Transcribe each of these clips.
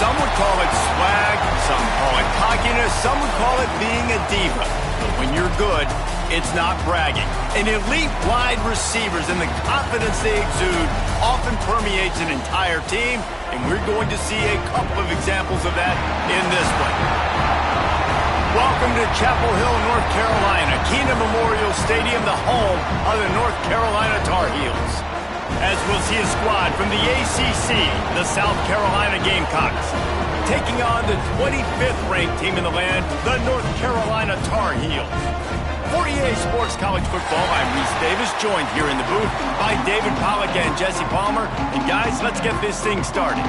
Some would call it swag, some call it cockiness, some would call it being a diva. But when you're good, it's not bragging. An elite wide receivers and the confidence they exude often permeates an entire team, and we're going to see a couple of examples of that in this one. Welcome to Chapel Hill, North Carolina, Keenan Memorial Stadium, the home of the North Carolina Tar Heels. As we'll see a squad from the ACC, the South Carolina Gamecocks, taking on the 25th ranked team in the land, the North Carolina Tar Heels. For EA Sports College Football, I'm Reese Davis, joined here in the booth by David Pollack and Jesse Palmer. And guys, let's get this thing started.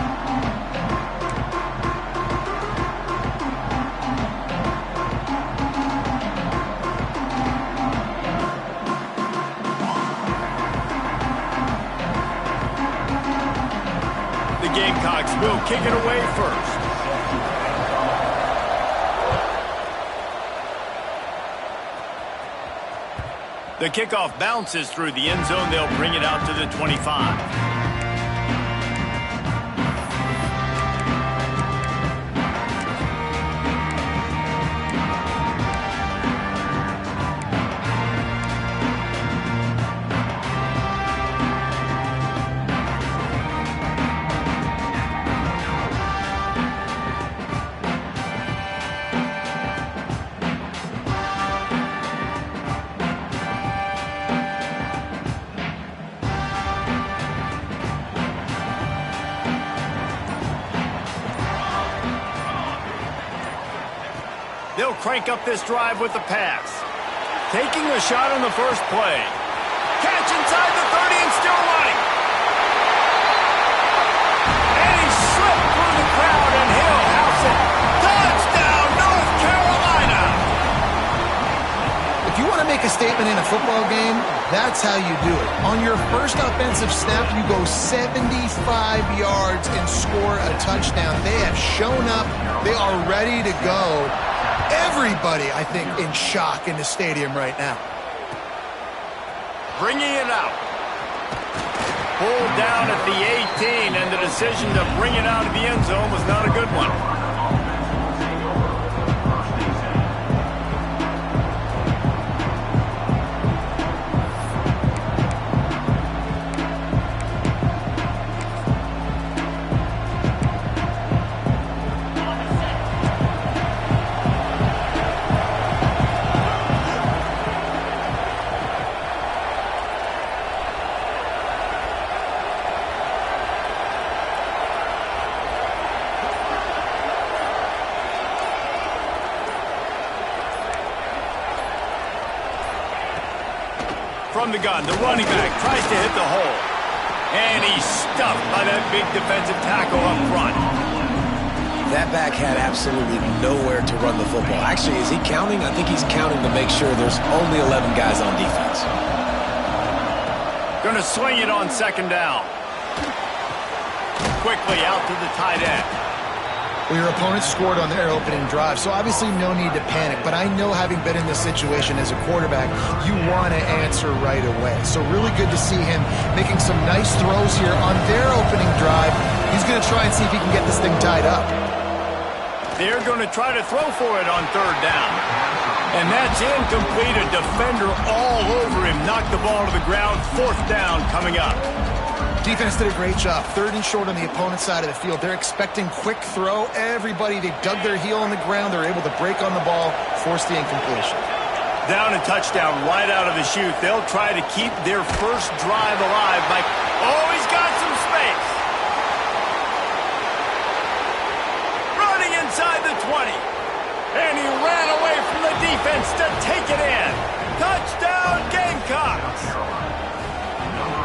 The Gamecocks will kick it away first. The kickoff bounces through the end zone. They'll bring it out to the 25. They'll crank up this drive with the pass. Taking a shot on the first play. Catch inside the 30 and still running. And he slipped through the crowd and he'll house it. Touchdown, North Carolina! If you want to make a statement in a football game, that's how you do it. On your first offensive snap, you go 75 yards and score a touchdown. They have shown up. They are ready to go. Everybody, I think, in shock in the stadium right now. Bringing it out. Pulled down at the 18, and the decision to bring it out of the end zone was not a good one. From the gun, the running back tries to hit the hole. And he's stuffed by that big defensive tackle up front. That back had absolutely nowhere to run the football. Actually, is he counting? I think he's counting to make sure there's only 11 guys on defense. Going to swing it on second down. Quickly out to the tight end. Well, your opponent scored on their opening drive, so obviously no need to panic. But I know, having been in this situation as a quarterback, you want to answer right away. So really good to see him making some nice throws here on their opening drive. He's going to try and see if he can get this thing tied up. They're going to try to throw for it on third down. And that's incomplete. A defender all over him. Knocked the ball to the ground. Fourth down coming up. Defense did a great job. Third and short on the opponent's side of the field. They're expecting quick throw. Everybody, they dug their heel on the ground. They're able to break on the ball, force the incompletion. Down and touchdown right out of the chute. They'll try to keep their first drive alive by... Oh, he's got some space. Running inside the 20. And he ran away from the defense to take it in. Touchdown, Gamecocks.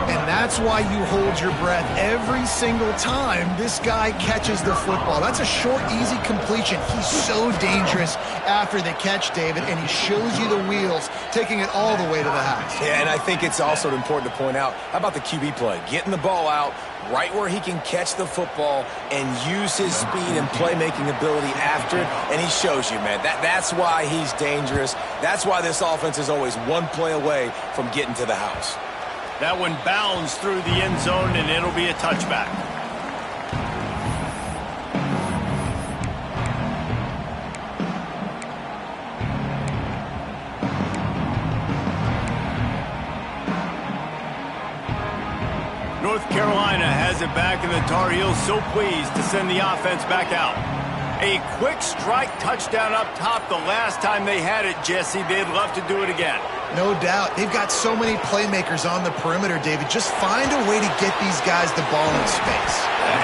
And that's why you hold your breath every single time this guy catches the football. That's a short, easy completion. He's so dangerous after the catch, David, and he shows you the wheels, taking it all the way to the house. Yeah, and I think it's also important to point out, how about the QB play? Getting the ball out right where he can catch the football and use his speed and playmaking ability after it, and he shows you, man. That's why he's dangerous. That's why this offense is always one play away from getting to the house. That one bounds through the end zone, and it'll be a touchback. North Carolina has it back, and the Tar Heels so pleased to send the offense back out. A quick strike touchdown up top the last time they had it, Jesse. They'd love to do it again. No doubt. They've got so many playmakers on the perimeter, David. Just find a way to get these guys the ball in space.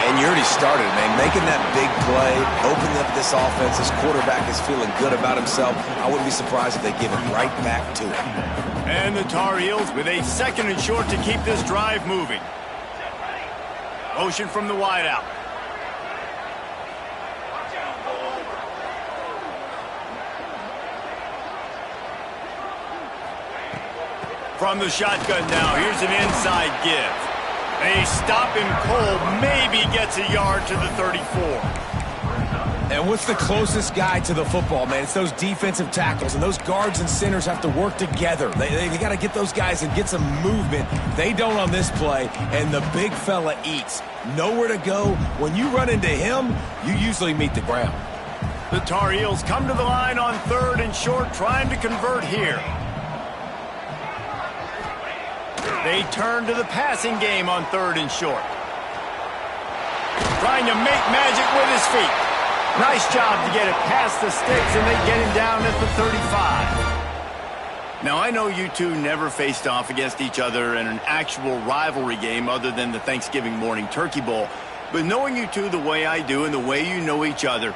And you already started, man. Making that big play, opening up this offense. This quarterback is feeling good about himself. I wouldn't be surprised if they give it right back to him. And the Tar Heels with a 2nd and short to keep this drive moving. Motion from the wideout. From the shotgun now, here's an inside give. They stop him cold, maybe gets a yard to the 34. And what's the closest guy to the football, man? It's those defensive tackles, and those guards and centers have to work together. They got to get those guys and get some movement. They don't on this play, and the big fella eats. Nowhere to go. When you run into him, you usually meet the ground. The Tar Heels come to the line on 3rd and short, trying to convert here. They turn to the passing game on 3rd and short. Trying to make magic with his feet. Nice job to get it past the sticks, and they get him down at the 35. Now, I know you two never faced off against each other in an actual rivalry game other than the Thanksgiving morning Turkey Bowl, but knowing you two the way I do and the way you know each other,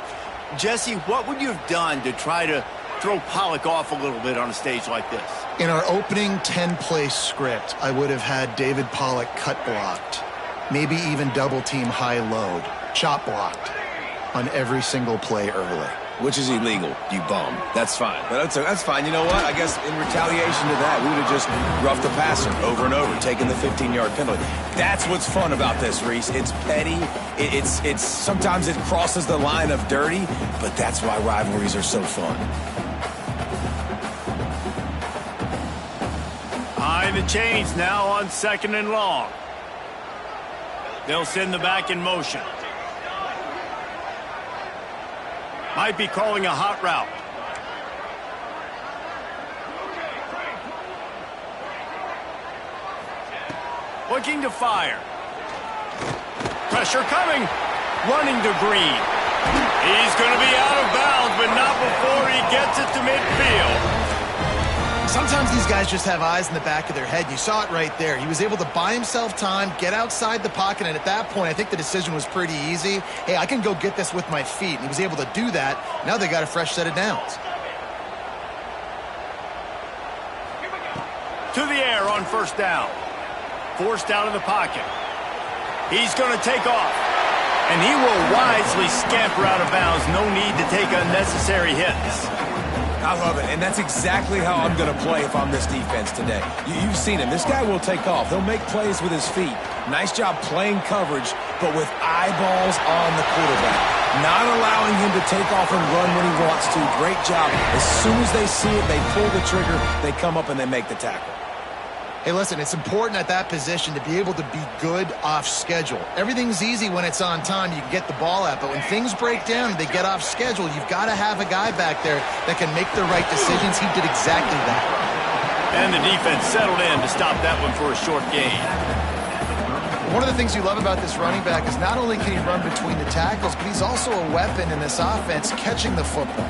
Jesse, what would you have done to try to throw Pollock off a little bit on a stage like this? In our opening 10-play script, I would have had David Pollock cut blocked, maybe even double-team high-load, chop blocked on every single play early. Which is illegal, you bum. That's fine. But that's fine. You know what? I guess in retaliation to that, we would have just roughed the passer over and over, taking the 15-yard penalty. That's what's fun about this, Reese. It's petty. It's sometimes it crosses the line of dirty, but that's why rivalries are so fun. High the chains now on 2nd and long. They'll send the back in motion. Might be calling a hot route. Looking to fire. Pressure coming. Running to Green. He's going to be out of bounds, but not before he gets it to midfield. Sometimes these guys just have eyes in the back of their head. You saw it right there. He was able to buy himself time, get outside the pocket, and at that point, I think the decision was pretty easy. Hey, I can go get this with my feet. And he was able to do that. Now they got a fresh set of downs. To the air on 1st down. Forced out of the pocket. He's going to take off. And he will wisely scamper out of bounds. No need to take unnecessary hits. I love it, and that's exactly how I'm going to play if I'm this defense today. You've seen him. This guy will take off. He'll make plays with his feet. Nice job playing coverage, but with eyeballs on the quarterback. Not allowing him to take off and run when he wants to. Great job. As soon as they see it, they pull the trigger, they come up and they make the tackle. Hey, listen, it's important at that position to be able to be good off schedule. Everything's easy when it's on time. You can get the ball out. But when things break down and they get off schedule, you've got to have a guy back there that can make the right decisions. He did exactly that. And the defense settled in to stop that one for a short gain. One of the things you love about this running back is not only can he run between the tackles, but he's also a weapon in this offense catching the football.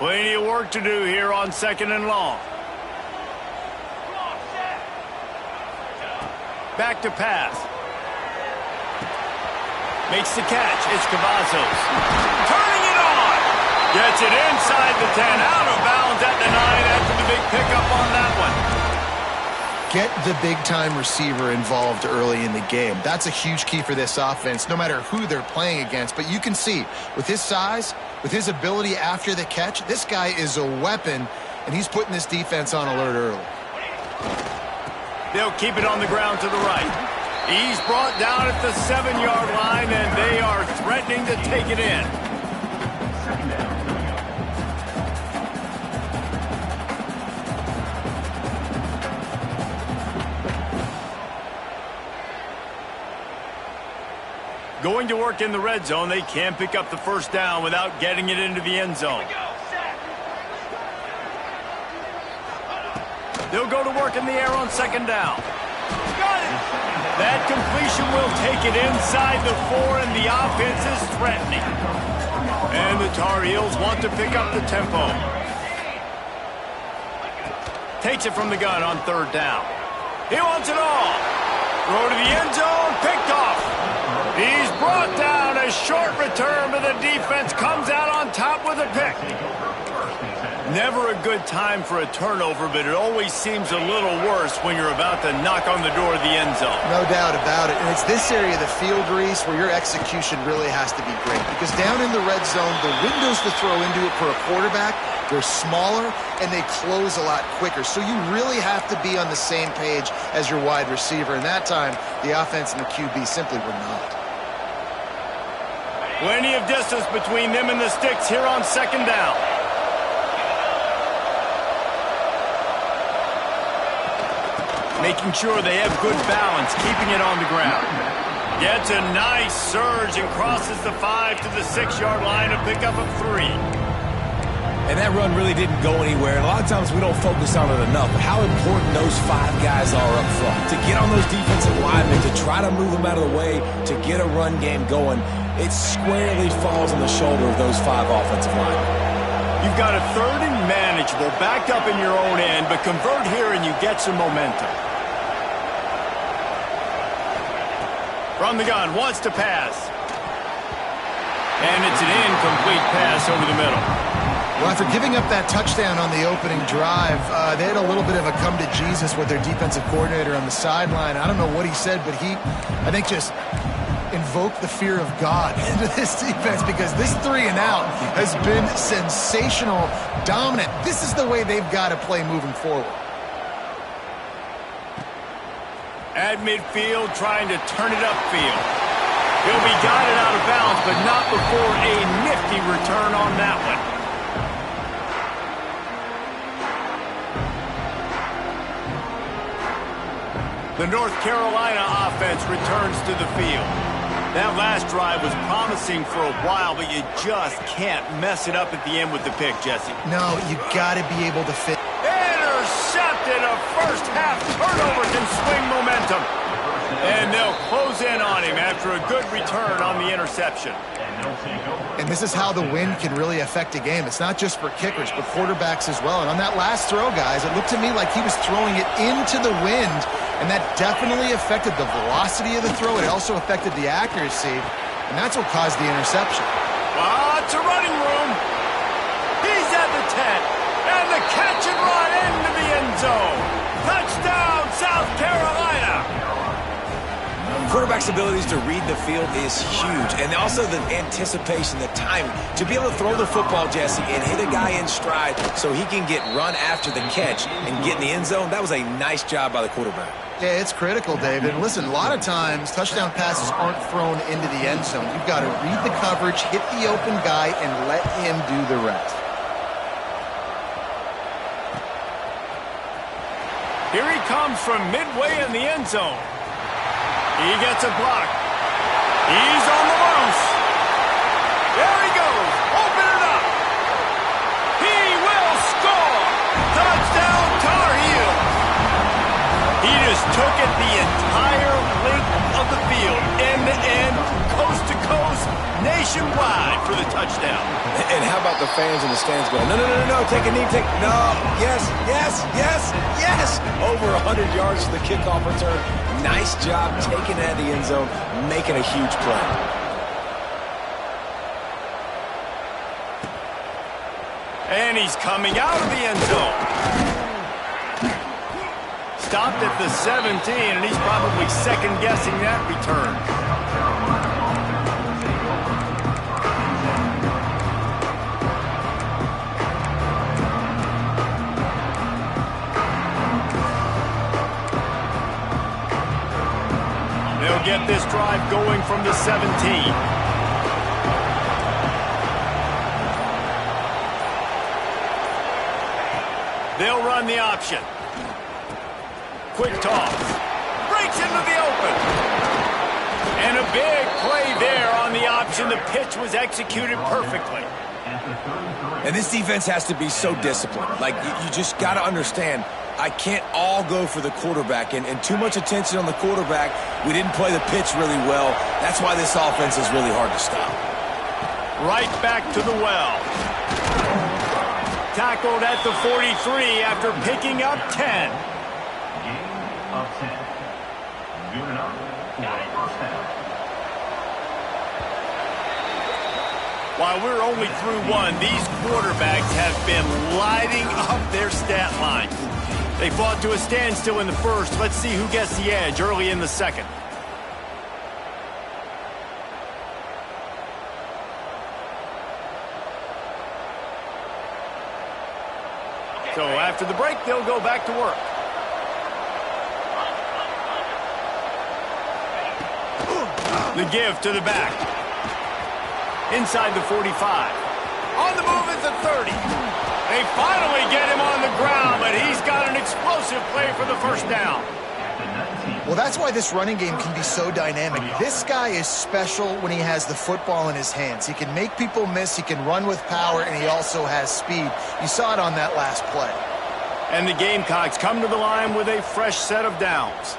Plenty of work to do here on 2nd and long. Back to pass. Makes the catch. It's Cavazos. Turning it on. Gets it inside the 10. Out of bounds at the 9 after the big pickup on that one. Get the big-time receiver involved early in the game. That's a huge key for this offense, no matter who they're playing against. But you can see, with his size, with his ability after the catch, this guy is a weapon, and he's putting this defense on alert early. They'll keep it on the ground to the right. He's brought down at the 7-yard line, and they are threatening to take it in. Going to work in the red zone. They can't pick up the 1st down without getting it into the end zone. They'll go to work in the air on second down. Got it. That completion will take it inside the 4, and the offense is threatening. And the Tar Heels want to pick up the tempo. Takes it from the gun on third down. He wants it all. Throw to the end zone, picked off. He's brought down. A short return, but the defense comes out on top with a pick. Never a good time for a turnover, but it always seems a little worse when you're about to knock on the door of the end zone. No doubt about it. And it's this area of the field, Reese, where your execution really has to be great. Because down in the red zone, the windows to throw into it for a quarterback, they're smaller and they close a lot quicker. So you really have to be on the same page as your wide receiver. And that time, the offense and the QB simply were not. Plenty of distance between them and the sticks here on second down. Making sure they have good balance, keeping it on the ground. Gets a nice surge and crosses the 5 to the 6-yard line to pick up a 3. And that run really didn't go anywhere. And a lot of times we don't focus on it enough, but how important those 5 guys are up front. To get on those defensive linemen, to try to move them out of the way, to get a run game going, it squarely falls on the shoulder of those 5 offensive linemen. You've got a third and manageable, backed up in your own end, but convert here and you get some momentum. From the gun, wants to pass. And it's an incomplete pass over the middle. Well, after giving up that touchdown on the opening drive, they had a little bit of a come to Jesus with their defensive coordinator on the sideline. I don't know what he said, but he, I think, just invoked the fear of God into this defense, because this 3 and out has been sensational, dominant. This is the way they've got to play moving forward. At midfield, trying to turn it upfield. He'll be guided out of bounds, but not before a nifty return on that one. The North Carolina offense returns to the field. That last drive was promising for a while, but you just can't mess it up at the end with the pick, Jesse. No, you got to be able to fit. Intercepted. A first-half turnover can swing momentum. And they'll close in on him after a good return on the interception. And this is how the wind can really affect a game. It's not just for kickers, but quarterbacks as well. And on that last throw, guys, it looked to me like he was throwing it into the wind, and that definitely affected the velocity of the throw. It also affected the accuracy, and that's what caused the interception. Lots of running room. He's at the 10, and the catch and run into the end zone. Touchdown, South Carolina. Quarterback's abilities to read the field is huge, and also the anticipation, the timing. To be able to throw the football, Jesse, and hit a guy in stride so he can get run after the catch and get in the end zone, that was a nice job by the quarterback. Yeah, it's critical, David. Listen, a lot of times touchdown passes aren't thrown into the end zone. You've got to read the coverage, hit the open guy, and let him do the rest. Here he comes from midway in the end zone. He gets a block. He's on the loose. There he goes. Open it up. He will score. Touchdown, Tar Heels. He just took it the entire length of the field, end to end, coast to coast, nationwide for the touchdown. And how about the fans in the stands going, no, no, no, no, take a knee, no, yes, yes, yes, yes. Over 100 yards to the kickoff return. Nice job taking it out of the end zone, making a huge play. And he's coming out of the end zone. Stopped at the 17, and he's probably second-guessing that return. They'll get this drive going from the 17. They'll run the option. Quick toss. Breaks into the open. And a big play there on the option. The pitch was executed perfectly. And this defense has to be so disciplined. Like, you just got to understand, I can't all go for the quarterback, and too much attention on the quarterback. We didn't play the pitch really well. That's why this offense is really hard to stop. Right back to the well. Tackled at the 43 after picking up 10. Gain of 10. Good enough for a first down. While we're only through one, these quarterbacks have been lighting up their stat line. They fought to a standstill in the first. Let's see who gets the edge early in the second. So after the break, they'll go back to work. The give to the back. Inside the 45. On the move is the 30. They finally get him on the ground, but he's got an explosive play for the first down. Well, that's why this running game can be so dynamic. This guy is special when he has the football in his hands. He can make people miss, he can run with power, and he also has speed. You saw it on that last play. And the Gamecocks come to the line with a fresh set of downs.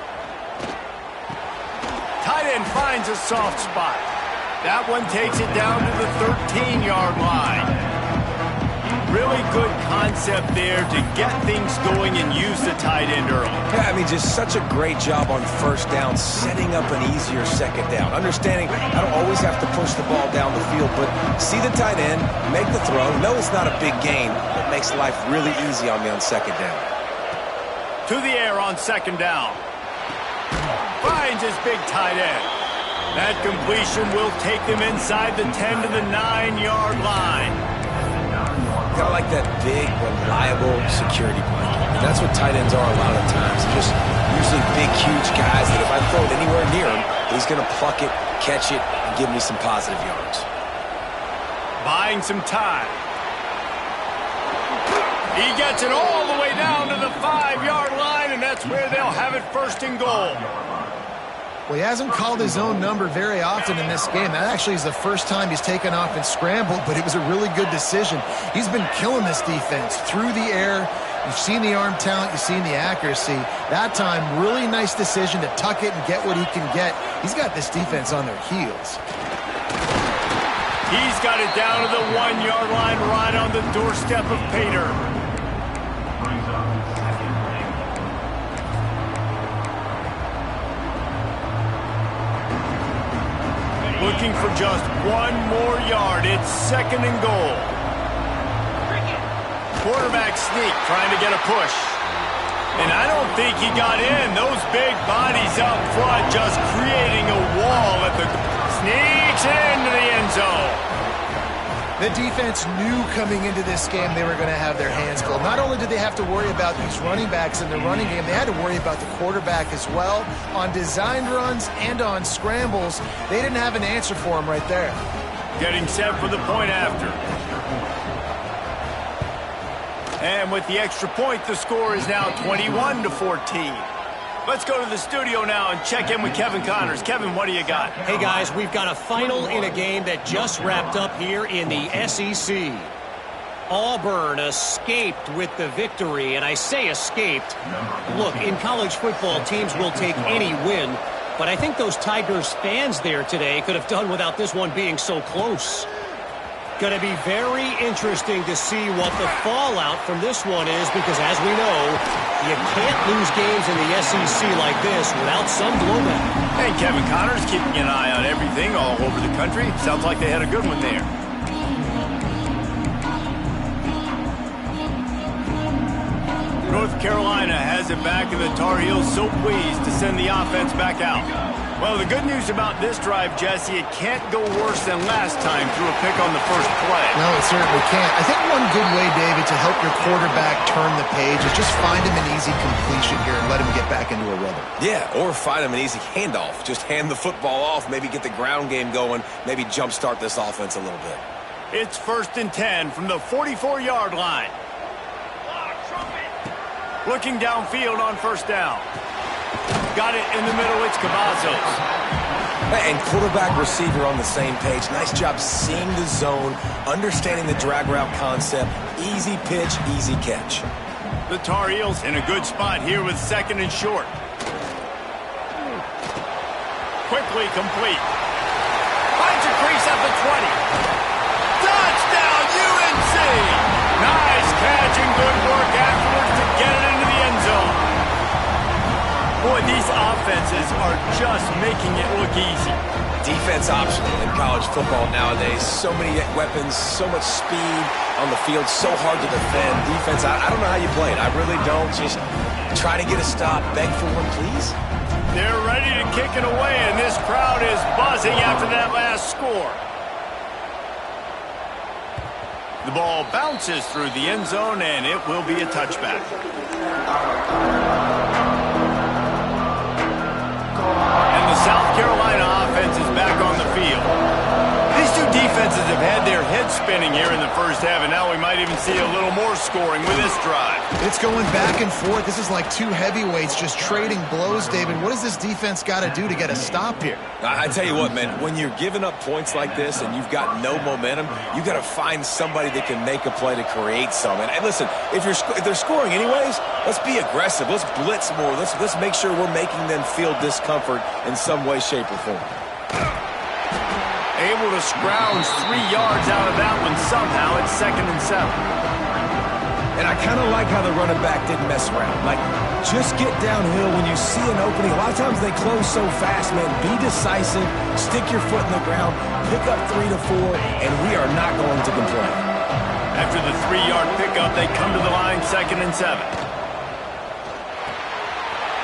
Tight end finds a soft spot. That one takes it down to the 13-yard line. Really good concept there to get things going and use the tight end early. Yeah, I mean, just such a great job on first down, setting up an easier second down. Understanding I don't always have to push the ball down the field, but see the tight end, make the throw. No, it's not a big gain, but makes life really easy on me on second down. To the air on second down. Finds his big tight end. That completion will take them inside the 10 to the 9-yard line. Kind of like that big, reliable security blanket. And that's what tight ends are a lot of times. They're just usually big, huge guys that if I throw it anywhere near him, he's going to pluck it, catch it, and give me some positive yards. Buying some time. He gets it all the way down to the 5-yard line, and that's where they'll have it first and goal. Well, he hasn't called his own number very often in this game. That actually is the first time he's taken off and scrambled, but it was a really good decision. He's been killing this defense through the air. You've seen the arm talent, you've seen the accuracy. That time, really nice decision to tuck it and get what he can get. He's got this defense on their heels. He's got it down to the 1-yard line right on the doorstep of Pater. Looking for just one more yard. It's second and goal. Quarterback sneak, trying to get a push. And I don't think he got in. Those big bodies up front just creating a wall at the... Sneaks it into the end zone. The defense knew coming into this game they were going to have their hands full. Not only did they have to worry about these running backs in the running game, they had to worry about the quarterback as well. On designed runs and on scrambles, they didn't have an answer for him right there. Getting set for the point after. And with the extra point, the score is now 21-14. Let's go to the studio now and check in with Kevin Connors. Kevin, what do you got? Hey, guys, we've got a final in a game that just wrapped up here in the SEC. Auburn escaped with the victory, and I say escaped. Look, in college football, teams will take any win, but I think those Tigers fans there today could have done without this one being so close. Going to be very interesting to see what the fallout from this one is, because as we know, you can't lose games in the SEC like this without some blowback. Hey, Kevin Connors keeping an eye on everything all over the country. Sounds like they had a good one there. North Carolina has it back, and the Tar Heels so pleased to send the offense back out. Well, the good news about this drive, Jesse, it can't go worse than last time through a pick on the first play. No, it certainly can't. I think one good way, David, to help your quarterback turn the page is just find him an easy completion here and let him get back into a rhythm. Yeah, or find him an easy handoff. Just hand the football off, maybe get the ground game going, maybe jumpstart this offense a little bit. It's 1st and 10 from the 44-yard line. Looking downfield on first down. Got it in the middle, it's Cavazos. And quarterback receiver on the same page. Nice job seeing the zone, understanding the drag route concept. Easy pitch, easy catch. The Tar Heels in a good spot here with 2nd and short. Quickly complete. Finds a crease at the 20. Touchdown, UNC! Nice catch and good work afterwards to get it into the end zone. Boy, these offenses are just making it look easy. Defense optional in college football nowadays. So many weapons, so much speed on the field, so hard to defend. Defense, I don't know how you play it. I really don't. Just try to get a stop, beg for one, please. They're ready to kick it away, and this crowd is buzzing after that last score. The ball bounces through the end zone, and it will be a touchback. And the South Carolina offense is back on the field. These two defenses have had their heads spinning here in the first half, and now we might even see a little more scoring with this drive. It's going back and forth. This is like two heavyweights just trading blows, David. What does this defense got to do to get a stop here? I tell you what, man, when you're giving up points like this and you've got no momentum, you got to find somebody that can make a play to create some. And listen, if they're scoring anyways, let's be aggressive. Let's blitz more. Let's make sure we're making them feel discomfort in some way, shape, or form. Able to scrounge 3 yards out of that one somehow. It's 2nd and 7. And I kind of like how the running back didn't mess around. Like, just get downhill when you see an opening. A lot of times they close so fast, man. Be decisive, stick your foot in the ground, pick up 3 to 4, and we are not going to complain. After the 3-yard pickup, they come to the line, 2nd and 7.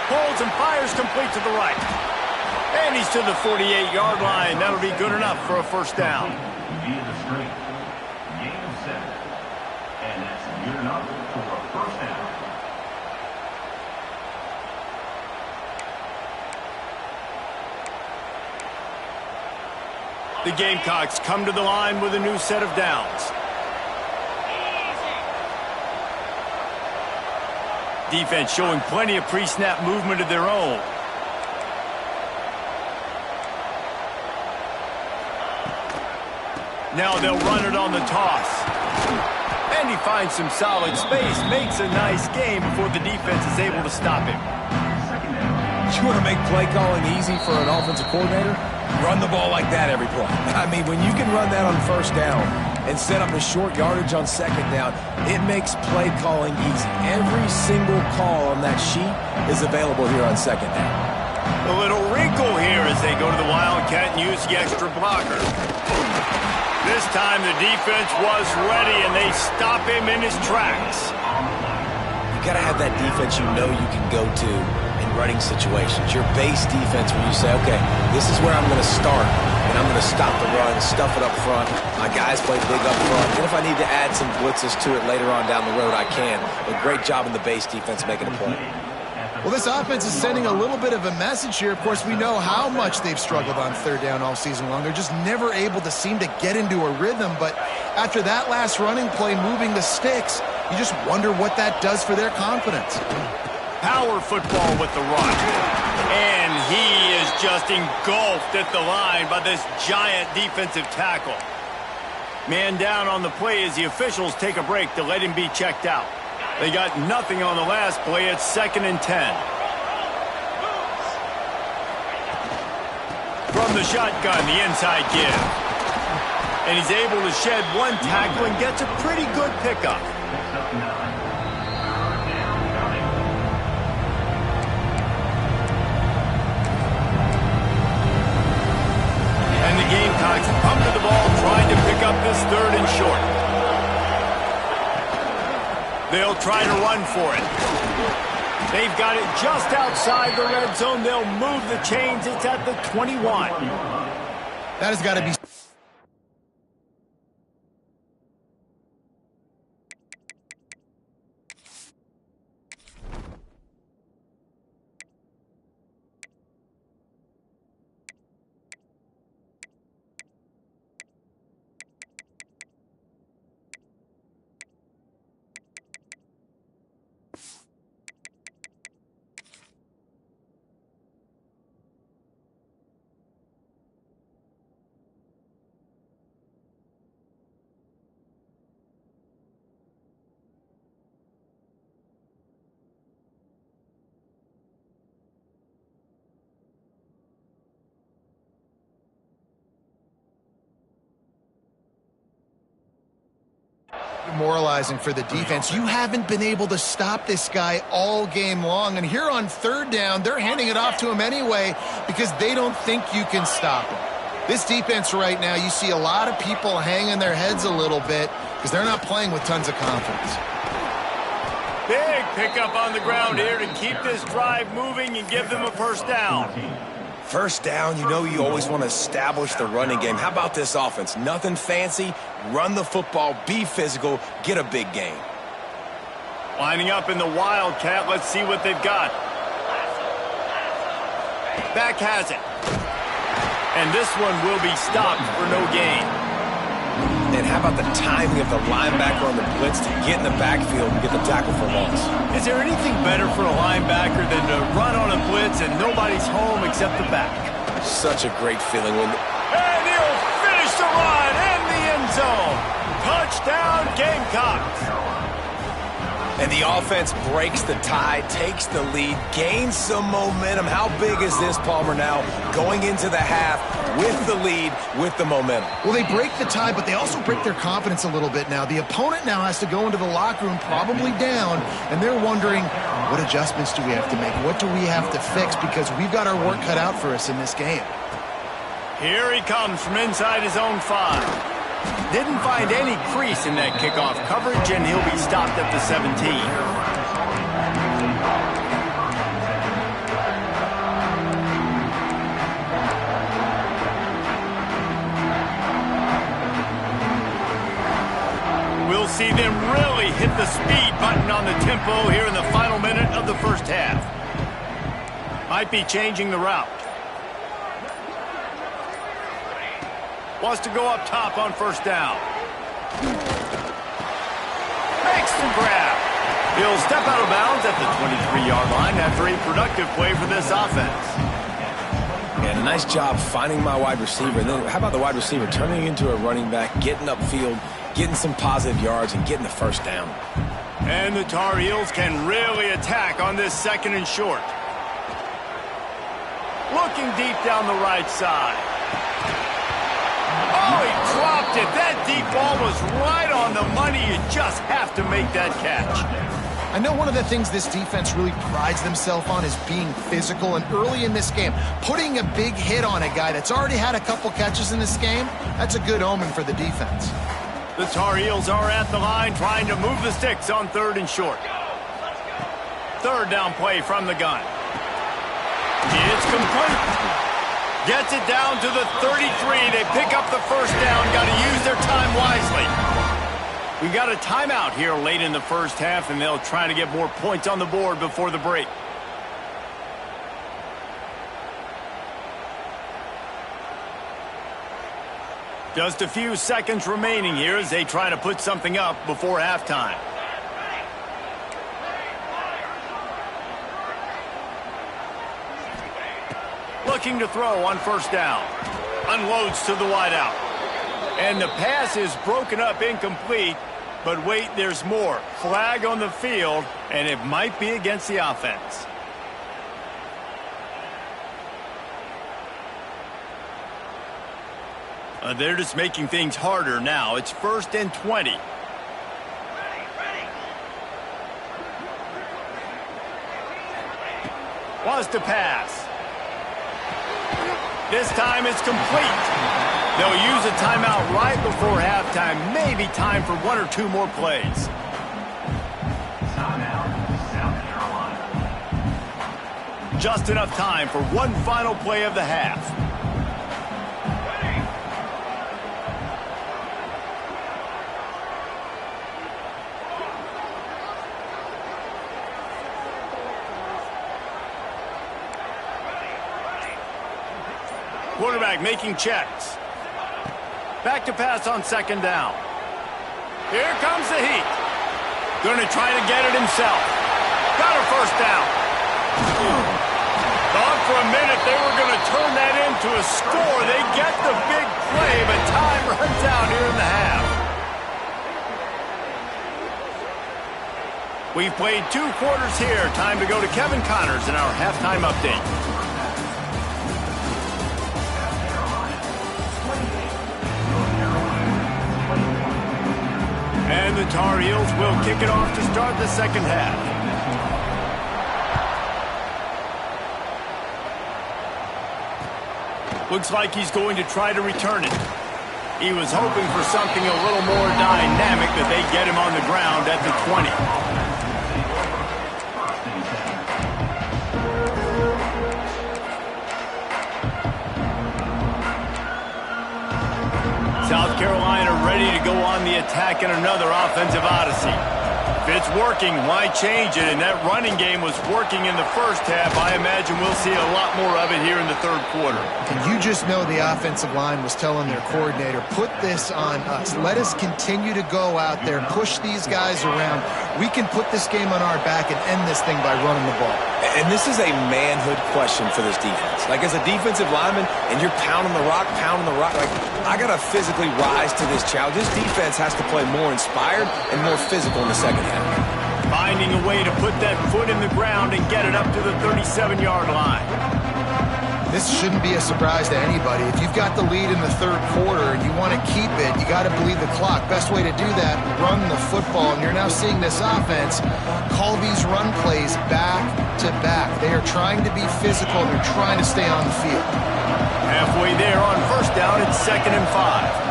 Pulls and fires complete to the right. And he's to the 48-yard line. That'll be good enough for a first down. Via the screen. Gain of 7. And that's good enough for a first down. The Gamecocks come to the line with a new set of downs. Defense showing plenty of pre-snap movement of their own. Now they'll run it on the toss. And he finds some solid space, makes a nice game before the defense is able to stop him. You want to make play calling easy for an offensive coordinator? Run the ball like that every play. I mean, when you can run that on first down and set up a short yardage on 2nd down, it makes play calling easy. Every single call on that sheet is available here on 2nd down. A little wrinkle here as they go to the Wildcat and use the extra blocker. This time the defense was ready, and they stop him in his tracks. You got to have that defense you know you can go to in running situations. Your base defense where you say, okay, this is where I'm going to start, and I'm going to stop the run, stuff it up front. My guys play big up front. And if I need to add some blitzes to it later on down the road, I can. But great job in the base defense making a play. Well, this offense is sending a little bit of a message here. Of course, we know how much they've struggled on 3rd down all season long. They're just never able to seem to get into a rhythm. But after that last running play, moving the sticks, you just wonder what that does for their confidence. Power football with the run. And he is just engulfed at the line by this giant defensive tackle. Man down on the play as the officials take a break to let him be checked out. They got nothing on the last play. It's 2nd and 10. From the shotgun, the inside give. And he's able to shed one tackle and gets a pretty good pickup. And the Gamecocks come to the ball trying to pick up this 3rd and short. They'll try to run for it. They've got it just outside the red zone. They'll move the chains. It's at the 21. That has got to be... demoralizing for the defense. You haven't been able to stop this guy all game long. And here on third down, they're handing it off to him anyway because they don't think you can stop him. This defense right now, you see a lot of people hanging their heads a little bit because they're not playing with tons of confidence. Big pickup on the ground here to keep this drive moving and give them a first down. First down, you know you always want to establish the running game. How about this offense? Nothing fancy. Run the football, be physical, get a big gain. Lining up in the Wildcat. Let's see what they've got. Back has it. And this one will be stopped for no gain. And how about the timing of the linebacker on the blitz to get in the backfield and get the tackle for loss? Is there anything better for a linebacker than to run on a blitz and nobody's home except the back? Such a great feeling when... And he'll finish the run in the end zone. Touchdown, Gamecocks. And the offense breaks the tie, takes the lead, gains some momentum. How big is this, Palmer, now going into the half with the lead, with the momentum? Well, they break the tie, but they also break their confidence a little bit now. The opponent now has to go into the locker room probably down, and they're wondering, what adjustments do we have to make? What do we have to fix? Because we've got our work cut out for us in this game. Here he comes from inside his own 5. Didn't find any crease in that kickoff coverage, and he'll be stopped at the 17. We'll see them really hit the speed button on the tempo here in the final minute of the first half. Might be changing the route. Wants to go up top on first down. Makes the grab. He'll step out of bounds at the 23-yard line after a productive play for this offense. And a nice job finding my wide receiver. And then how about the wide receiver turning into a running back, getting upfield, getting some positive yards, and getting the first down. And the Tar Heels can really attack on this second and short. Looking deep down the right side. Oh, he dropped it. That deep ball was right on the money. You just have to make that catch. I know one of the things this defense really prides themselves on is being physical, and early in this game, putting a big hit on a guy that's already had a couple catches in this game, that's a good omen for the defense. The Tar Heels are at the line trying to move the sticks on third and short. Third down play from the gun. It's complete. Gets it down to the 33. They pick up the first down. Got to use their time wisely. We got a timeout here late in the first half, and they'll try to get more points on the board before the break. Just a few seconds remaining here as they try to put something up before halftime. Looking to throw on first down. Unloads to the wideout. And the pass is broken up, incomplete. But wait, there's more. Flag on the field, and it might be against the offense. They're just making things harder now. It's 1st and 20. Wants to pass. This time it's complete. They'll use a timeout right before halftime. Maybe time for 1 or 2 more plays. Timeout, South Carolina. Just enough time for one final play of the half. Quarterback making checks. Back to pass on second down. Here comes the heat. Going to try to get it himself. Got a first down. Thought for a minute they were going to turn that into a score. They get the big play, but time runs out here in the half. We've played 2 quarters here. Time to go to Kevin Connors in our halftime update. And the Tar Heels will kick it off to start the second half. Looks like he's going to try to return it. He was hoping for something a little more dynamic, that they get him on the ground at the 20. South Carolina ready to go on the attack in another offensive odyssey. If it's working, why change it? And that running game was working in the first half. I imagine we'll see a lot more of it here in the third quarter. And you just know the offensive line was telling their coordinator, put this on us. Let us continue to go out there, push these guys around. We can put this game on our back and end this thing by running the ball. And this is a manhood question for this defense. Like, as a defensive lineman, and you're pounding the rock, like, I got to physically rise to this challenge. This defense has to play more inspired and more physical in the second half. Finding a way to put that foot in the ground and get it up to the 37-yard line. This shouldn't be a surprise to anybody. If you've got the lead in the third quarter and you want to keep it, you got to bleed the clock. Best way to do that, run the football. And you're now seeing this offense call these run plays back to back. They are trying to be physical. They're trying to stay on the field. Halfway there on first down, it's 2nd and 5.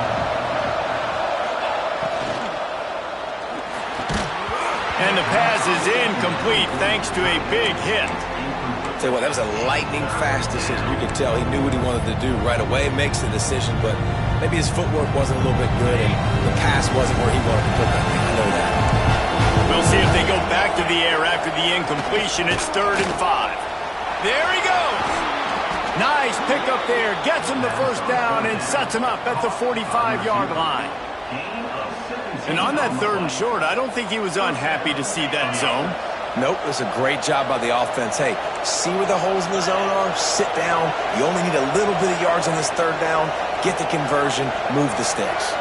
And the pass is incomplete thanks to a big hit. Tell you what, that was a lightning-fast decision. You could tell he knew what he wanted to do right away. Makes the decision, but maybe his footwork wasn't a little bit good, and the pass wasn't where he wanted to put that thing. I know that. We'll see if they go back to the air after the incompletion. It's 3rd and 5. There he goes. Nice pickup there. Gets him the first down and sets him up at the 45-yard line. And on that 3rd and short, I don't think he was unhappy to see that zone. Nope, it was a great job by the offense. Hey, see where the holes in the zone are? Sit down. You only need a little bit of yards on this 3rd down. Get the conversion. Move the sticks.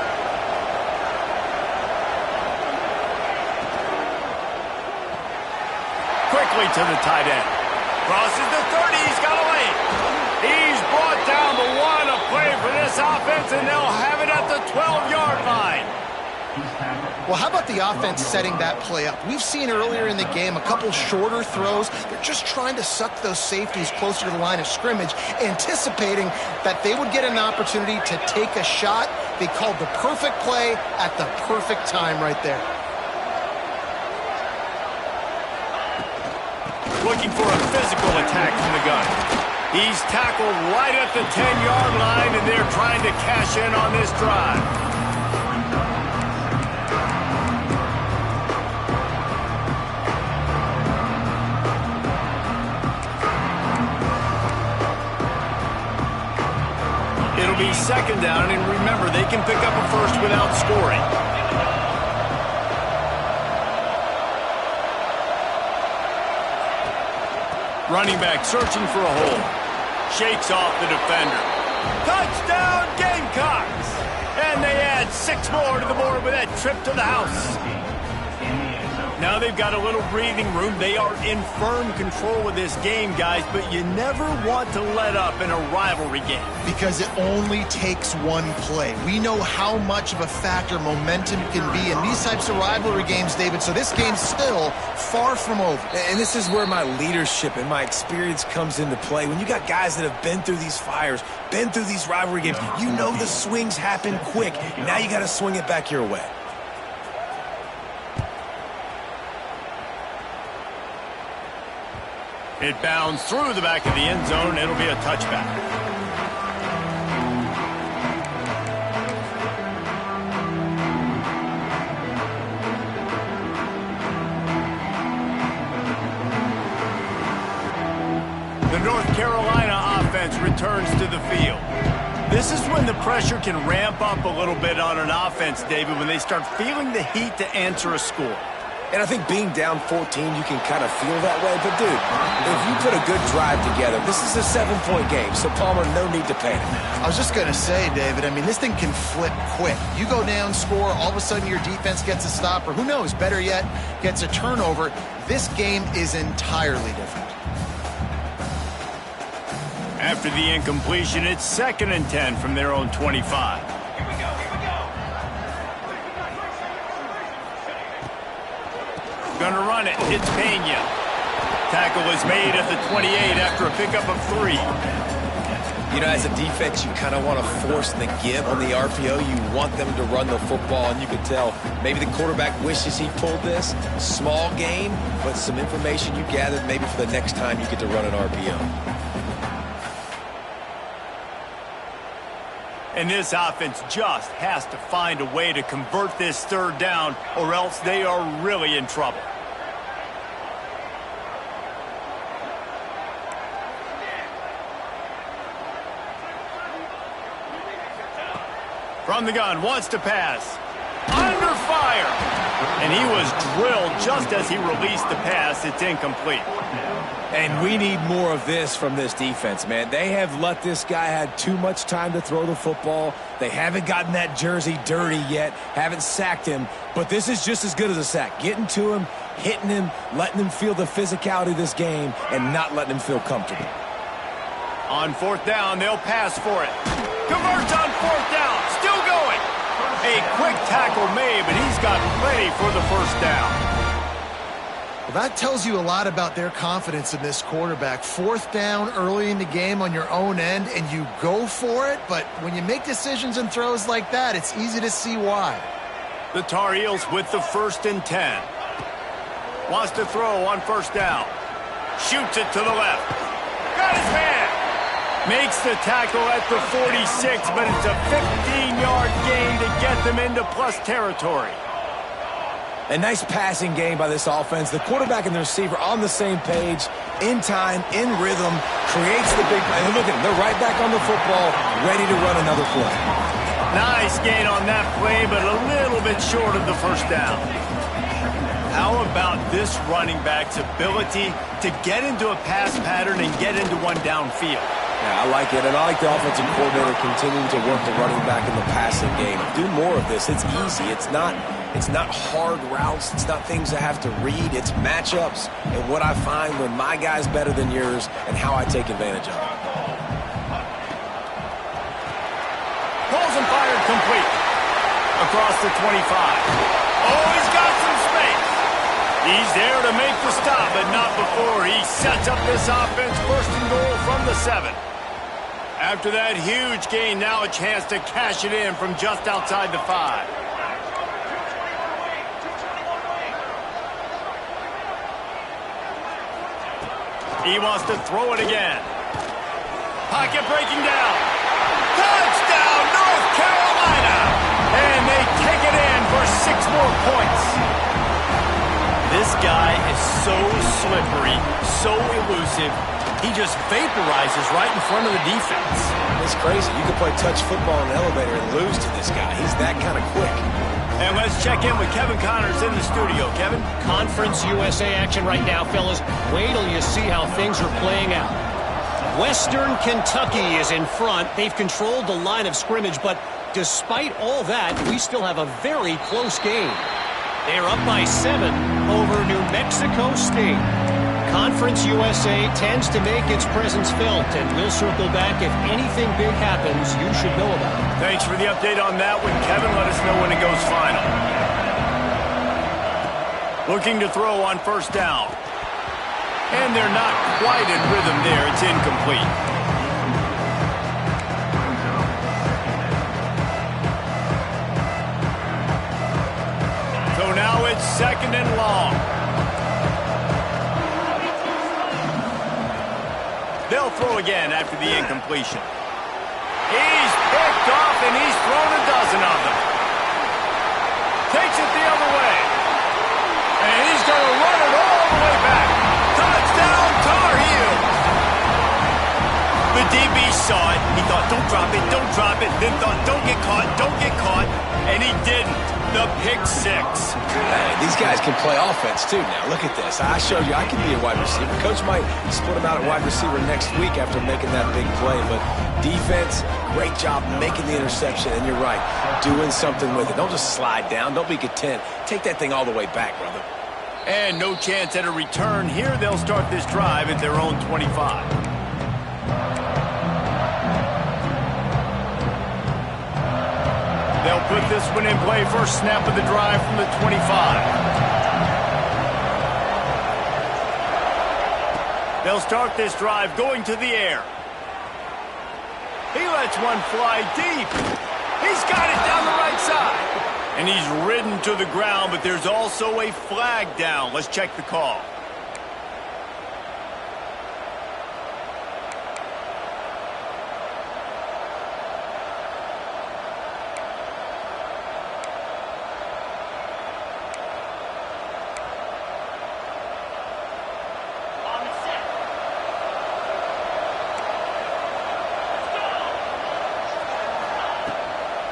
Quickly to the tight end. Crosses the 30. He's got a lane. He's brought down the one. A play for this offense, and they'll have it at the 12-yard line. Well, how about the offense setting that play up? We've seen earlier in the game a couple shorter throws. They're just trying to suck those safeties closer to the line of scrimmage, anticipating that they would get an opportunity to take a shot. They called the perfect play at the perfect time right there. Looking for a physical attack from the gun. He's tackled right at the 10-yard line, and they're trying to cash in on this drive. It'll be 2nd down, and remember, they can pick up a first without scoring. Running back searching for a hole. Shakes off the defender. Touchdown, Gamecocks! And they add 6 more to the board with that trip to the house. Now they've got a little breathing room. They are in firm control of this game, guys, but you never want to let up in a rivalry game. Because it only takes one play. We know how much of a factor momentum can be in these types of rivalry games, David, so this game's still far from over. And this is where my leadership and my experience comes into play. When you got guys that have been through these fires, been through these rivalry games, you know the swings happen quick. Now you got to swing it back your way. It bounds through the back of the end zone. It'll be a touchback. The North Carolina offense returns to the field. This is when the pressure can ramp up a little bit on an offense, David, when they start feeling the heat to answer a score. And I think being down 14, you can kind of feel that way. But, dude, if you put a good drive together, this is a 7-point game. So, Palmer, no need to panic. I was just going to say, David, I mean, this thing can flip quick. You go down, score, all of a sudden your defense gets a stop, or who knows, better yet, gets a turnover. This game is entirely different. After the incompletion, it's 2nd and 10 from their own 25. Gonna run it. It's Pena. Tackle is made at the 28 after a pickup of 3. You know, as a defense, you kind of want to force the give on the RPO. You want them to run the football, and you can tell maybe the quarterback wishes he pulled this. Small gain, but some information you gathered maybe for the next time you get to run an RPO. And this offense just has to find a way to convert this 3rd down, or else they are really in trouble. From the gun, wants to pass. Under fire. And he was drilled just as he released the pass. It's incomplete. And we need more of this from this defense, man. They have let this guy have too much time to throw the football. They haven't gotten that jersey dirty yet, haven't sacked him. But this is just as good as a sack. Getting to him, hitting him, letting him feel the physicality of this game, and not letting him feel comfortable. On 4th down, they'll pass for it. Converts on 4th down. Still going. A quick tackle made, but he's got plenty for the 1st down. Well, that tells you a lot about their confidence in this quarterback. 4th down early in the game on your own end, and you go for it. But when you make decisions and throws like that, it's easy to see why. The Tar Heels with the 1st and 10. Wants to throw on 1st down. Shoots it to the left. Got his man. Makes the tackle at the 46, but it's a 15-yard gain to get them into plus territory. A nice passing game by this offense. The quarterback and the receiver on the same page, in time, in rhythm, creates the big play. And look at them. They're right back on the football, ready to run another play. Nice gain on that play, but a little bit short of the 1st down. How about this running back's ability to get into a pass pattern and get into one downfield? Yeah, I like it, and I like the offensive coordinator continuing to work the running back in the passing game. Do more of this. It's easy. It's not hard routes. It's not things I have to read. It's matchups and what I find when my guy's better than yours and how I take advantage of it. Pulls and fired complete. Across the 25. Oh, he's got some space. He's there to make the stop, but not before he sets up this offense 1st and goal from the 7. After that huge gain, now a chance to cash it in from just outside the 5. He wants to throw it again. Pocket breaking down. Touchdown, North Carolina! And they take it in for 6 more points. This guy is so slippery, so elusive. He just vaporizes right in front of the defense. It's crazy. You can play touch football in an elevator and lose to this guy. He's that kind of quick. And let's check in with Kevin Connors in the studio. Kevin? Conference USA action right now, fellas. Wait till you see how things are playing out. Western Kentucky is in front. They've controlled the line of scrimmage, but despite all that, we still have a very close game. They're up by 7 over New Mexico State. Conference USA tends to make its presence felt, and we'll circle back if anything big happens you should know about. Thanks for the update on that one, Kevin. Let us know when it goes final. Looking to throw on 1st down. And they're not quite in rhythm there. It's incomplete. So now it's 2nd and long. They'll throw again after the incompletion. He's picked off, and he's thrown a dozen of them. Takes it the other way. And he's going to run it all the way back. Touchdown, Tar Heels. The DB saw it. He thought, don't drop it, don't drop it. Then thought, don't get caught, don't get caught. And he didn't. The pick 6. Hey, these guys can play offense, too, now. Look at this. I showed you I can be a wide receiver. Coach might split him out at wide receiver next week after making that big play. But defense, great job making the interception. And you're right, doing something with it. Don't just slide down. Don't be content. Take that thing all the way back, brother. And no chance at a return here. They'll start this drive at their own 25. They'll put this one in play. First snap of the drive from the 25. They'll start this drive going to the air. He lets one fly deep. He's got it down the right side. And he's ridden to the ground, but there's also a flag down. Let's check the call.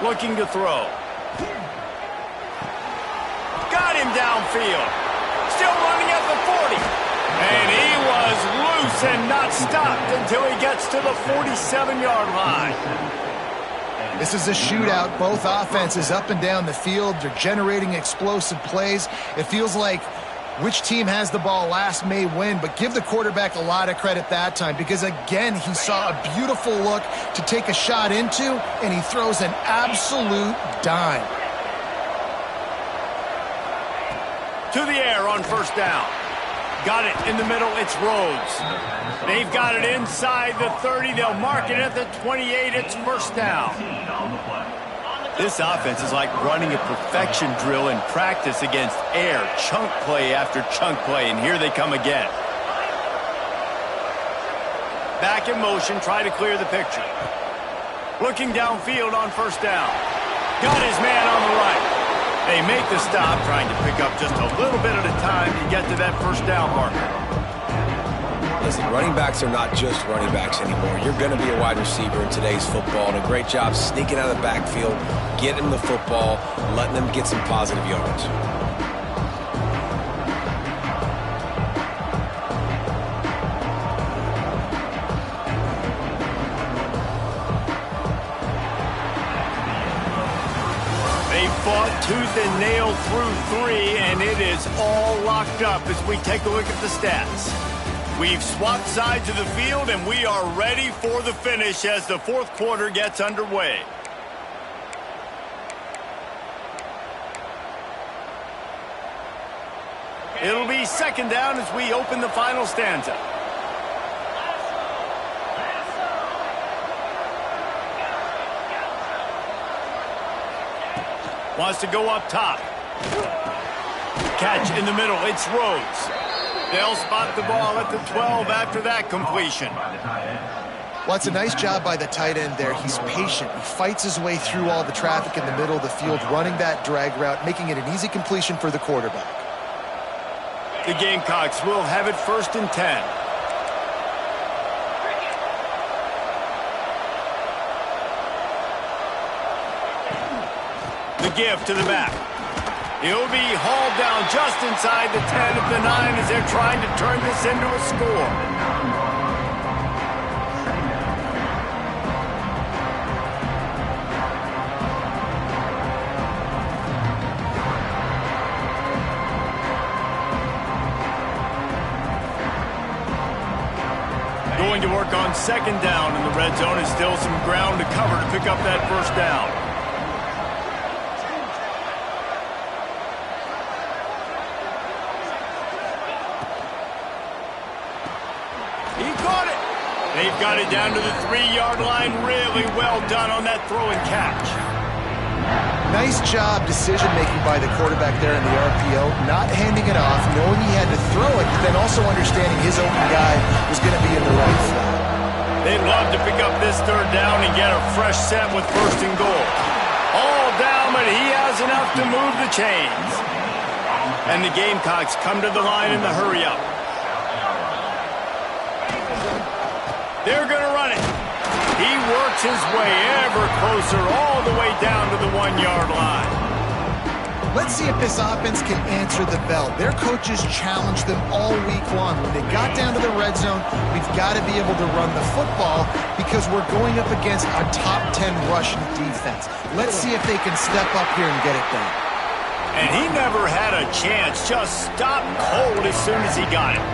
Looking to throw. Got him downfield. Still running at the 40. And he was loose and not stopped until he gets to the 47-yard line. This is a shootout. Both offenses up and down the field. They're generating explosive plays. It feels like which team has the ball last may win, but give the quarterback a lot of credit that time because, again, he saw a beautiful look to take a shot into, and he throws an absolute dime. To the air on first down. Got it in the middle. It's Rhodes. They've got it inside the 30. They'll mark it at the 28. It's first down. This offense is like running a perfection drill in practice against air. Chunk play after chunk play, and here they come again. Back in motion, try to clear the picture. Looking downfield on first down. Got his man on the right. They make the stop, trying to pick up just a little bit at a time to get to that first down marker. Listen, running backs are not just running backs anymore. You're going to be a wide receiver in today's football, and a great job sneaking out of the backfield, getting the football, letting them get some positive yards. They fought tooth and nail through 3, and it is all locked up as we take a look at the stats. We've swapped sides of the field, and we are ready for the finish as the fourth quarter gets underway. It'll be second down as we open the final stanza. Wants to go up top. Catch in the middle. It's Rhodes. They'll spot the ball at the 12 after that completion. Well, it's a nice job by the tight end there. He's patient. He fights his way through all the traffic in the middle of the field, running that drag route, making it an easy completion for the quarterback. The Gamecocks will have it first and 10. The give to the back. He'll be hauled down just inside the 10 of the 9 as they're trying to turn this into a score. Going to work on second down in the red zone is still some ground to cover to pick up that first down. They've got it down to the 3-yard line. Really well done on that throw and catch. Nice job decision-making by the quarterback there in the RPO, not handing it off, knowing he had to throw it, but then also understanding his open guy was going to be in the right spot. They'd love to pick up this third down and get a fresh set with first and goal. All down, but he has enough to move the chains. And the Gamecocks come to the line in the hurry-up. They're going to run it. He works his way ever closer all the way down to the 1-yard line. Let's see if this offense can answer the bell. Their coaches challenged them all week long. When they got down to the red zone, we've got to be able to run the football because we're going up against a top 10 rushing defense. Let's see if they can step up here and get it done. And he never had a chance. Just stopped cold as soon as he got it.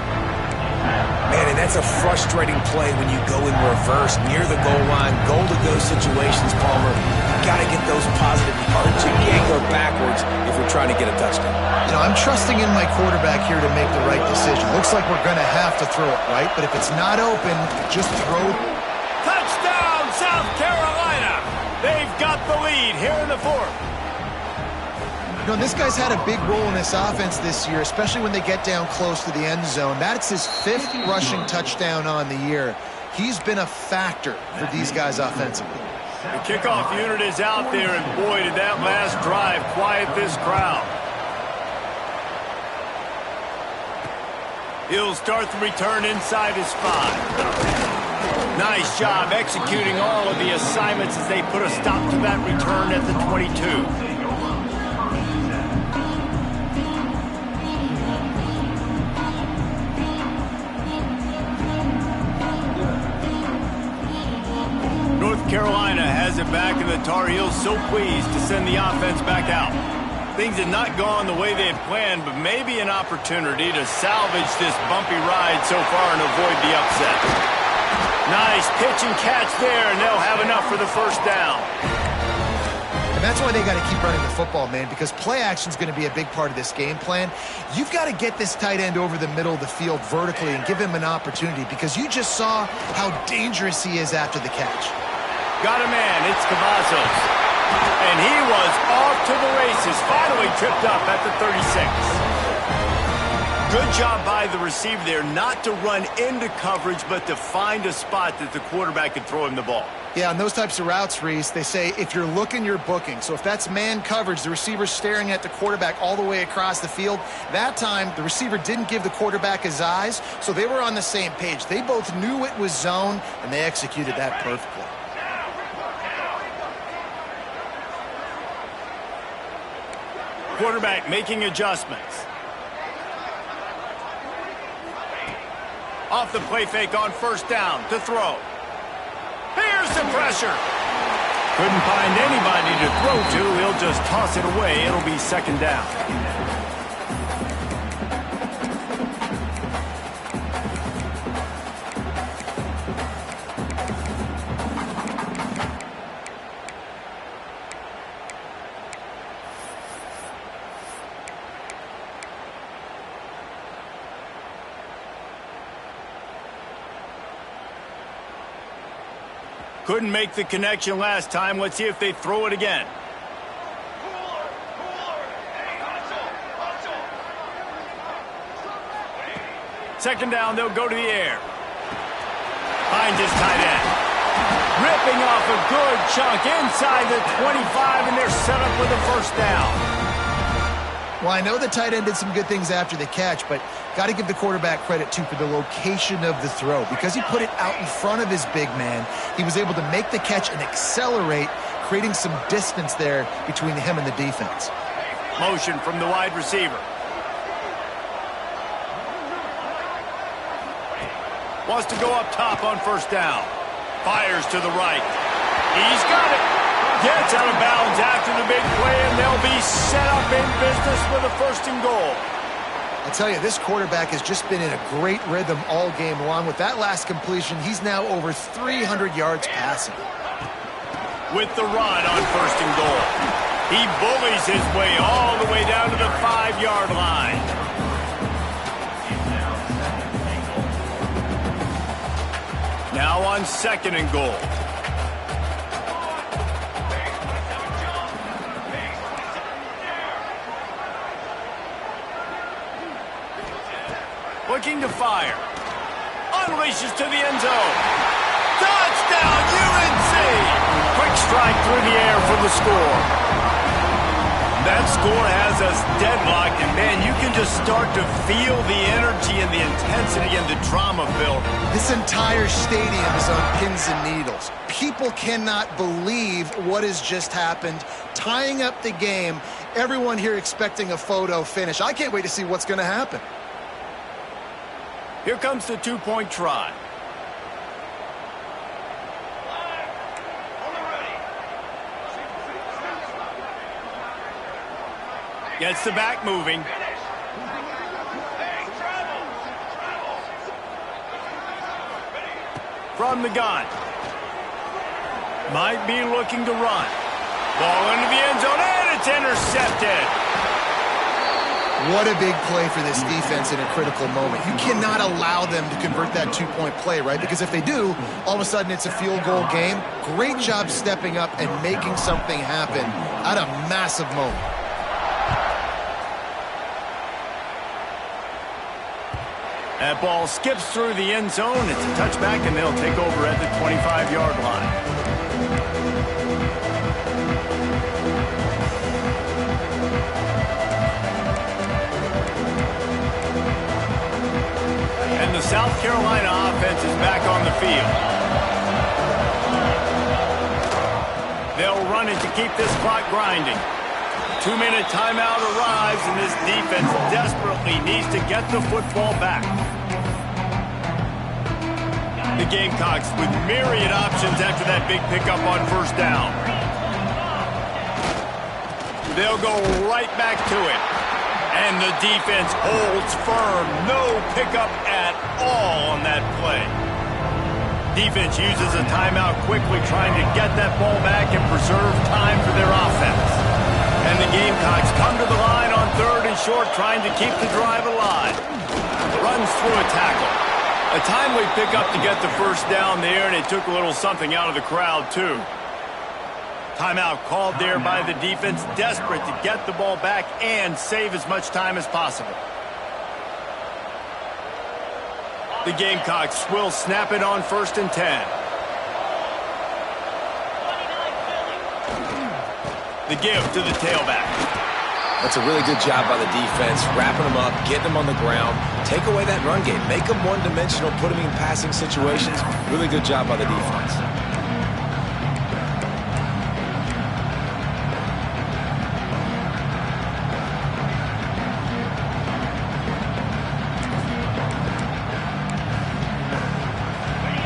Man, and that's a frustrating play when you go in reverse near the goal line, goal-to-go situations, Palmer. You got to get those positive yards. You can't go backwards if you're trying to get a touchdown. You know, I'm trusting in my quarterback here to make the right decision. Looks like we're going to have to throw it, right? But if it's not open, just throw it. Touchdown, South Carolina! They've got the lead here in the fourth. You know, this guy's had a big role in this offense this year, especially when they get down close to the end zone. That's his 5th rushing touchdown on the year. He's been a factor for these guys offensively. The kickoff unit is out there, and boy, did that last drive quiet this crowd. He'll start the return inside his 5. Nice job executing all of the assignments as they put a stop to that return at the 22. North Carolina has it back, and the Tar Heels so pleased to send the offense back out. Things had not gone the way they had planned, but maybe an opportunity to salvage this bumpy ride so far and avoid the upset. Nice pitch and catch there, and they'll have enough for the first down. And that's why they got to keep running the football, man, because play action is going to be a big part of this game plan. You've got to get this tight end over the middle of the field vertically and give him an opportunity, because you just saw how dangerous he is after the catch. Got a man, it's Cavazos. And he was off to the races, finally tripped up at the 36. Good job by the receiver there not to run into coverage, but to find a spot that the quarterback could throw him the ball. Yeah, on those types of routes, Reese, they say if you're looking, you're booking. So if that's man coverage, the receiver's staring at the quarterback all the way across the field. That time, the receiver didn't give the quarterback his eyes, so they were on the same page. They both knew it was zone, and they executed that perfectly. Quarterback making adjustments. Off the play fake on first down to throw. Here's the pressure. Couldn't find anybody to throw to. He'll just toss it away. It'll be second down. Couldn't make the connection last time. Let's see if they throw it again. Second down, they'll go to the air. Finds his tight end. Ripping off a good chunk inside the 25, and they're set up with a first down. Well, I know the tight end did some good things after the catch, but got to give the quarterback credit, too, for the location of the throw. Because he put it out in front of his big man, he was able to make the catch and accelerate, creating some distance there between him and the defense. Motion from the wide receiver. Wants to go up top on first down. Fires to the right. He's got it. Gets out of bounds after the big play, and they'll be set up in business with a first and goal. I tell you, this quarterback has just been in a great rhythm all game long. With that last completion, he's now over 300 yards passing. With the run on first and goal. He bullies his way all the way down to the 5-yard line. Now on second and goal. Looking to fire. Unleashes to the end zone. Touchdown, UNC! Quick strike through the air for the score. That score has us deadlocked, and man, you can just start to feel the energy and the intensity and the drama building. This entire stadium is on pins and needles. People cannot believe what has just happened. Tying up the game, everyone here expecting a photo finish. I can't wait to see what's going to happen. Here comes the two-point try. Gets the back moving. from the gun. Might be looking to run. Ball into the end zone, and it's intercepted. What a big play for this defense in a critical moment. You cannot allow them to convert that two-point play, right? Because if they do, all of a sudden it's a field goal game. Great job stepping up and making something happen at a massive moment. That ball skips through the end zone. It's a touchback, and they'll take over at the 25-yard line. And the South Carolina offense is back on the field. They'll run it to keep this clock grinding. 2-minute timeout arrives, and this defense desperately needs to get the football back. The Gamecocks with myriad options after that big pickup on first down. They'll go right back to it. And the defense holds firm. No pickup at all on that play. Defense uses a timeout quickly, trying to get that ball back and preserve time for their offense. And the Gamecocks come to the line on 3rd and short, trying to keep the drive alive. Runs through a tackle. A timely pickup to get the first down there, and it took a little something out of the crowd, too. Timeout called there by the defense, desperate to get the ball back and save as much time as possible. The Gamecocks will snap it on 1st and 10. The give to the tailback. That's a really good job by the defense, wrapping them up, getting them on the ground. Take away that run game. Make them one-dimensional, put them in passing situations. Really good job by the defense.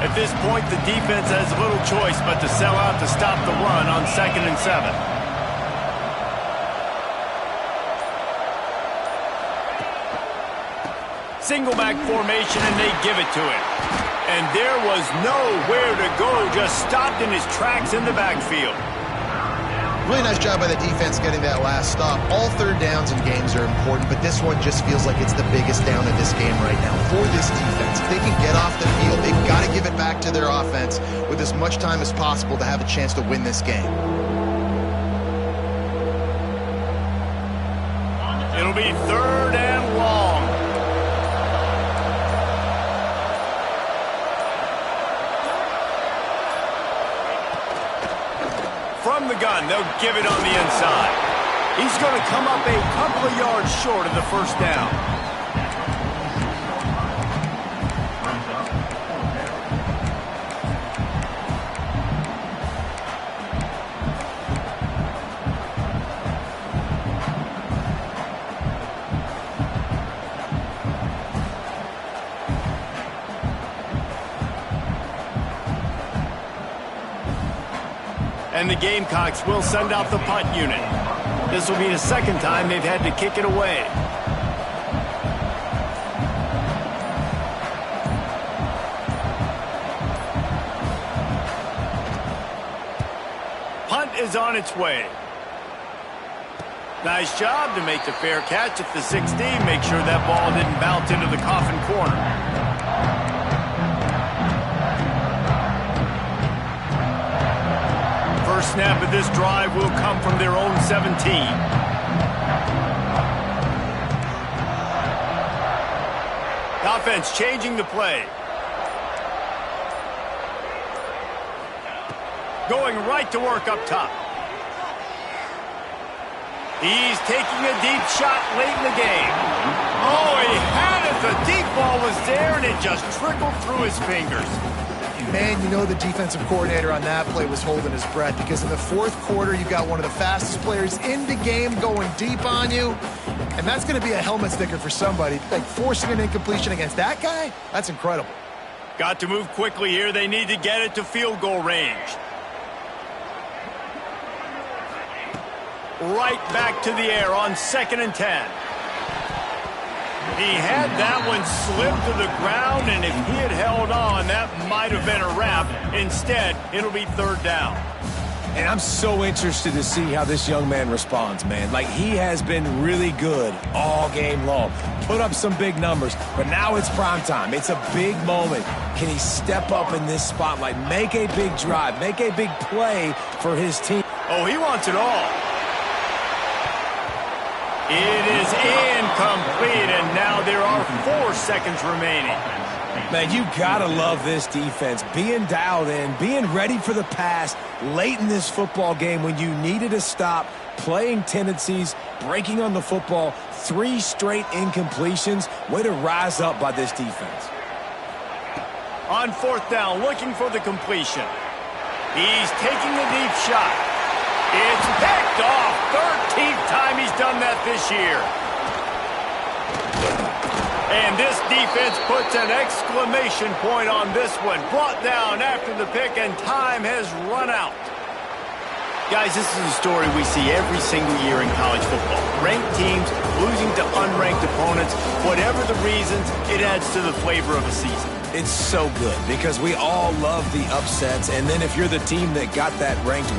At this point, the defense has little choice but to sell out to stop the run on 2nd and 7. Single back formation, and they give it to him. And there was nowhere to go, just stopped in his tracks in the backfield. Really nice job by the defense getting that last stop. All 3rd downs in games are important, but this one just feels like it's the biggest down of this game right now for this defense. If they can get off the field, they've got to give it back to their offense with as much time as possible to have a chance to win this game. It'll be 3rd and long. From the gun, they'll give it on the inside. He's going to come up a couple of yards short of the first down. And the Gamecocks will send out the punt unit. This will be the 2nd time they've had to kick it away. Punt is on its way. Nice job to make the fair catch at the 16. Make sure that ball didn't bounce into the coffin corner. First snap of this drive will come from their own 17. The offense changing the play. Going right to work up top. He's taking a deep shot late in the game. Oh, he had it. The deep ball was there, and it just trickled through his fingers. Man, you know the defensive coordinator on that play was holding his breath, because in the 4th quarter, you got one of the fastest players in the game going deep on you, and that's going to be a helmet sticker for somebody. Like, forcing an incompletion against that guy, that's incredible. Got to move quickly here. They need to get it to field goal range. Right back to the air on 2nd and 10. He had that one slip to the ground, and if he had held on, that that might have been a wrap. Instead, it'll be third down. And I'm so interested to see how this young man responds, man. Like, he has been really good all game long. Put up some big numbers, but now it's prime time. It's a big moment. Can he step up in this spotlight, make a big drive, make a big play for his team? Oh, he wants it all. It is incomplete, and now there are 4 seconds remaining. Man, you gotta love this defense. Being dialed in, being ready for the pass late in this football game when you needed a stop, playing tendencies, breaking on the football, 3 straight incompletions. Way to rise up by this defense. On 4th down, looking for the completion. He's taking a deep shot. It's picked off. 13th time he's done that this year. And this defense puts an exclamation point on this one. Brought down after the pick, and time has run out. Guys, this is a story we see every single year in college football. Ranked teams losing to unranked opponents. Whatever the reasons, it adds to the flavor of a season. It's so good because we all love the upsets, and then if you're the team that got that ranked win,